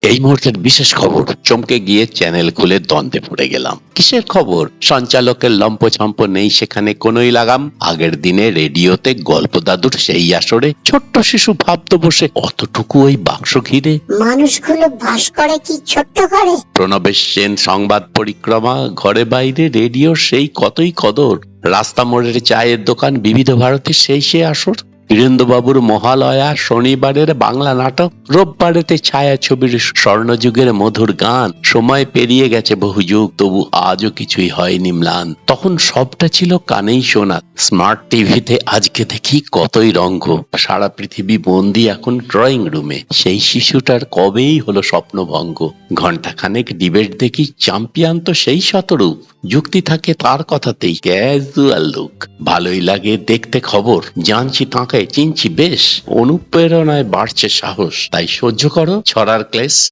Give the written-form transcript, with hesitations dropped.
এই মুহূর্তের বিশেষ খবর, চমকে গিয়ে চ্যানেল খুলে দ্বন্দ্বে পড়ে গেলাম। কিসের খবর? সঞ্চালকের লম্পঝম্প নেই সেখানে কোনোই লাগাম। আগের দিনে রেডিওতে গল্প দাদুর সেই আসরে ছোট্ট শিশু ভাবতো বসে অতটুকু ওই বাক্স ঘিরে। মানুষগুলো বাস করে কি ছোট্ট ঘরে? প্রণবেশ সেন সংবাদ পরিক্রমা, ঘরে বাইরে রেডিওর সেই কতই কদর। রাস্তা মোড়ের চায়ের দোকান, বিবিধ ভারতীর সেই সে আসর। বীরেন্দ্রবাবুর মহালয়া, শনিবারের বাংলা নাটক, রোববারেতে ছায়াছবির স্বর্ণযুগের মধুর গান। সময় পেরিয়ে গেছে বহু যুগ, তবু আজও কিছুই হয়নি ম্লান। তখন সবটা ছিল কানেই শোনা। স্মার্ট টিভিতে আজকে দেখি কতই রঙ্গ। সারা পৃথিবী বন্দি এখন ড্রয়িং রুমে। সেই শিশুটার কবেই হলো স্বপ্নভঙ্গ। ঘণ্টাখানেক ডিবেট দেখি, চ্যাম্পিয়ন তো সেই শতরূপ। যুক্তি থাকে তার কথাতেই, ক্যাজুয়াল লুক। ভালোই লাগে দেখতে খবর, জানছি তাঁকে চিনছি বেশ। অনুপ্রেরণায় বাড়ছে সাহস, তাই সহ্য করো ছড়ার ক্লেশ।